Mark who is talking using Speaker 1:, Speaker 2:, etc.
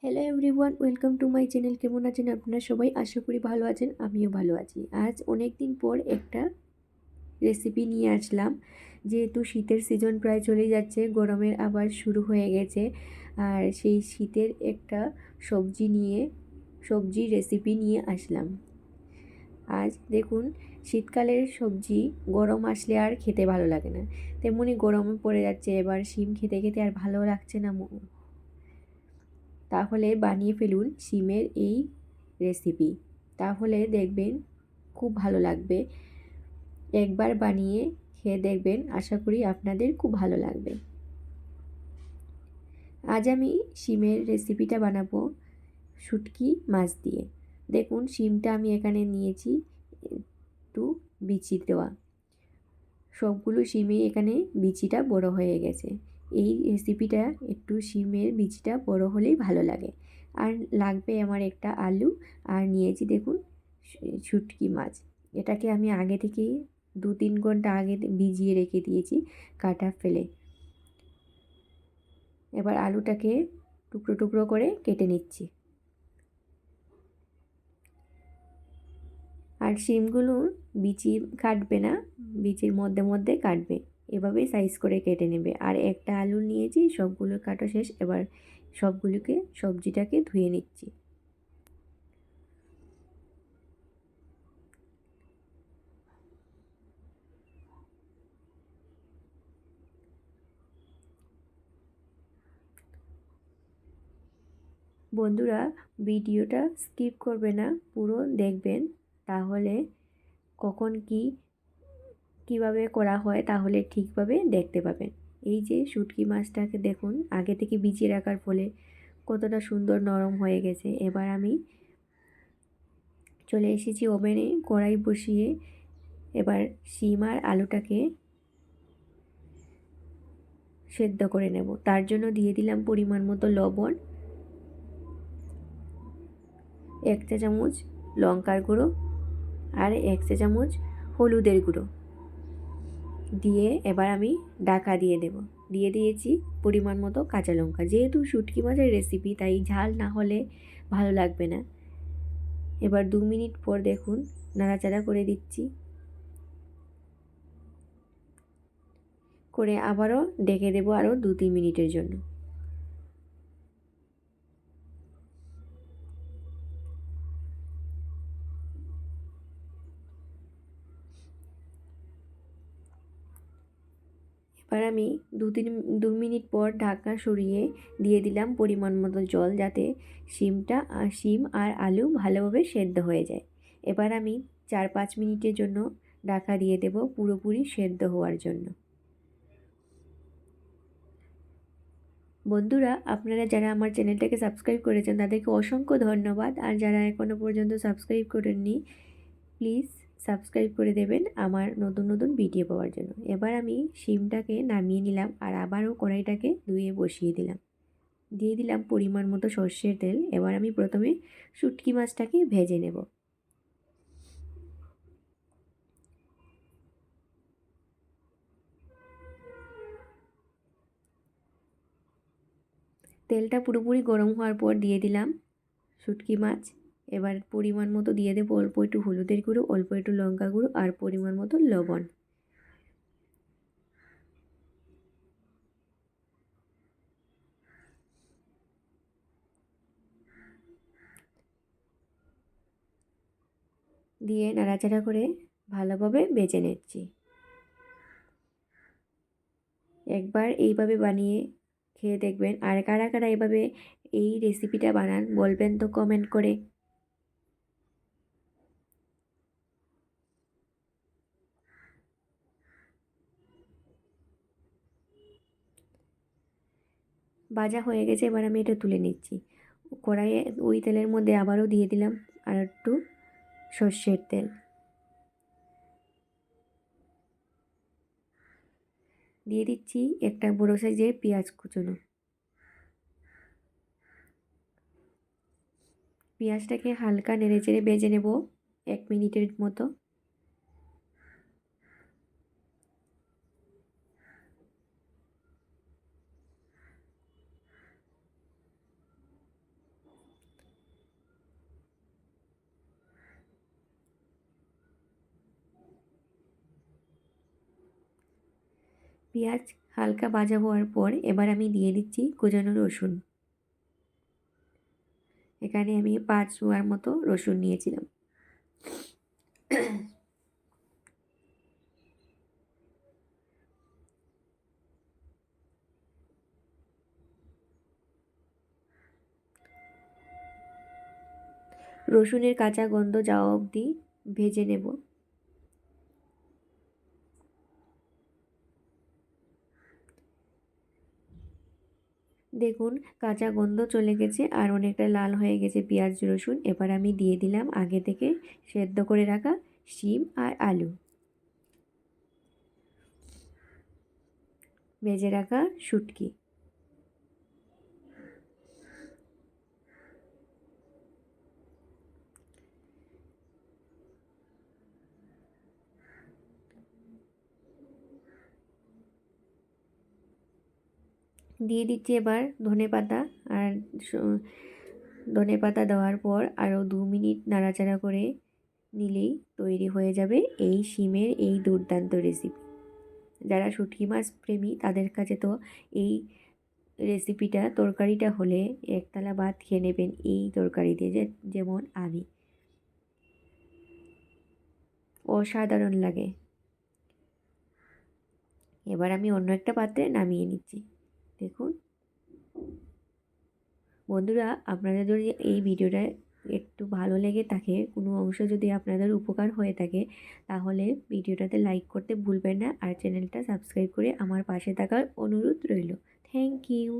Speaker 1: Hello everyone, welcome to my channel. কেমন আছেন আপনারা সবাই? আশা করি ভালো আছেন, আমিও ভালো আছি। আজ অনেক দিন পর একটা রেসিপি নিয়ে আসলাম। যেহেতু শীতের সিজন প্রায় চলে যাচ্ছে, গরমের আবার শুরু হয়ে গেছে, আর সেই শীতের একটা সবজি রেসিপি নিয়ে আসলাম। আজ দেখুন, শীতকালের সবজি গরম আসলে আর খেতে ভালো লাগে না, তেমনি গরমে পড়ে যাচ্ছে, এবার শিম খেতে খেতে আর ভালো লাগছে না। তাহলে বানিয়ে ফেলুন শিমের এই রেসিপি, তাহলে দেখবেন খুব ভালো লাগবে। একবার বানিয়ে খেয়ে দেখবেন, আশা করি আপনাদের খুব ভালো লাগবে। আজ আমি শিমের রেসিপিটা বানাবো শুটকি মাছ দিয়ে। দেখুন, শিমটা আমি এখানে নিয়েছি একটু বিচি দেওয়া। সবগুলো শিমই এখানে বিচিটা বড় হয়ে গেছে। এই রেসিপিটা একটু শিমের বিচিটা বড় হলেই ভালো লাগে। আর লাগবে আমার একটা আলু, আর নিয়েছি দেখুন শুটকি মাছ। এটাকে আমি আগে থেকেই 2-3 ঘন্টা আগে ভিজিয়ে রেখে দিয়েছি কাটা ফেলে। এবার আলুটাকে টুকরো টুকরো করে কেটে নিচ্ছি। আর শিমগুলো বিচি কাটবে না, বিচির মধ্যে মধ্যে কাটবে, এভাবেই সাইজ করে কেটে নেবে। আর একটা আলু নিয়েছি, সবগুলো কাটা শেষ। এবার সবজিটাকে ধুয়ে নিচ্ছি। বন্ধুরা, ভিডিওটা স্কিপ করবে না, পুরো দেখবেন, তাহলে কখন কিভাবে করা হয় তাহলে ঠিকভাবে দেখতে পাবেন। এই যে শুটকি মাছটাকে দেখুন, আগে থেকে ভিজিয়ে রাখার ফলে কতটা সুন্দর নরম হয়ে গেছে। এবার আমি চলে এসেছি ওভেনে, কড়াই বসিয়ে এবার শিম আর আলুটাকে সেদ্ধ করে নেব। তার জন্য দিয়ে দিলাম পরিমাণ মতো লবণ, 1 চা চামচ লঙ্কার গুঁড়ো, আর 1 চা চামচ হলুদের গুঁড়ো দিয়ে এবার আমি ঢাকা দিয়ে দেব। দিয়ে দিয়েছি পরিমাণ মতো কাঁচা লঙ্কা। যেহেতু শুটকি মাছের রেসিপি, তাই ঝাল না হলে ভালো লাগবে না। এবার 2 মিনিট পর দেখুন, নাড়াচাড়া করে দিচ্ছি, করে আবারও ঢেকে দেবো আরও 2-3 মিনিটের জন্য। এবার আমি 2 মিনিট পর ঢাকা সরিয়ে দিয়ে দিলাম পরিমাণ মতো জল, যাতে শিম আর আলু ভালোভাবে সেদ্ধ হয়ে যায়। এবার আমি 4-5 মিনিটের জন্য ঢাকা দিয়ে দেব, পুরোপুরি সেদ্ধ হওয়ার জন্য। বন্ধুরা, আপনারা যারা আমার চ্যানেলটাকে সাবস্ক্রাইব করেছেন তাদেরকে অসংখ্য ধন্যবাদ। আর যারা এখনও পর্যন্ত সাবস্ক্রাইব করেননি, প্লিজ সাবস্ক্রাইব করে দেবেন আমার নতুন নতুন ভিডিও পাওয়ার জন্য। এবার আমি শিমটাকে নামিয়ে নিলাম, আর আবারও কড়াইটাকে ধুয়ে বসিয়ে দিলাম। দিয়ে দিলাম পরিমাণ মতো সর্ষের তেল। এবার আমি প্রথমে শুটকি মাছটাকে ভেজে নেব। তেলটা পুরোপুরি গরম হওয়ার পর দিয়ে দিলাম শুটকি মাছ। এবার পরিমাণ মতো দিয়ে দেবো অল্প একটু হলুদের গুঁড়ো, অল্প একটু লঙ্কা গুঁড়ো, আর পরিমাণ মতো লবণ। দিয়ে নাড়াচাড়া করে ভালোভাবে ভেজে নিচ্ছি। একবার এইভাবে বানিয়ে খেয়ে দেখবেন। আর কারা কারা এইভাবে এই রেসিপিটা বানান বলবেন তো কমেন্ট করে। ভাজা হয়ে গেছে, এবার আমি এটা তুলে নিচ্ছি। কড়াইয়ে ওই তেলের মধ্যে আবারও দিয়ে দিলাম আর একটু সর্ষের তেল। দিয়ে দিচ্ছি একটা বড় সাইজের পেঁয়াজ কুচোনো। পেঁয়াজটাকে হালকা নেড়েচেড়ে ভেজে নেব 1 মিনিটের মতো। পেঁয়াজ হালকা ভাজা হওয়ার পর এবার আমি দিয়ে দিচ্ছি কুচানো রসুন। এখানে আমি 5 কোয়ার মতো রসুন নিয়েছিলাম। রসুনের কাঁচা গন্ধ যাওয়া অবধি ভেজে নেব। দেখুন কাঁচা গন্ধ চলে গেছে আর অনেকটা লাল হয়ে গেছে পেঁয়াজ রসুন। এবার আমি দিয়ে দিলাম আগে থেকে সেদ্ধ করে রাখা শিম আর আলু, ভেজে রাখা শুটকি। দিয়ে দিচ্ছি এবার ধনেপাতা। আর ধনেপাতা দেওয়ার পর আরও 2 মিনিট নাড়াচাড়া করে নিলেই তৈরি হয়ে যাবে এই শিমের এই দুর্দান্ত রেসিপি। যারা শুটকি মাছ প্রেমী তাদের কাছে তো এই রেসিপিটা তরকারিটা হলে একতলা ভাত খেয়ে নেবেন এই তরকারি দিয়ে, যেমন আমি। অসাধারণ লাগে। এবার আমি অন্য একটা পাত্রে নামিয়ে নিচ্ছি। দেখুন বন্ধুরা, আপনাদের যদি এই ভিডিওটা একটু ভালো লেগে থাকে, কোনো অংশ যদি আপনাদের উপকার হয়ে থাকে, তাহলে ভিডিওটাতে লাইক করতে ভুলবেন না আর চ্যানেলটা সাবস্ক্রাইব করে আমার পাশে থাকার অনুরোধ রইল। Thank you.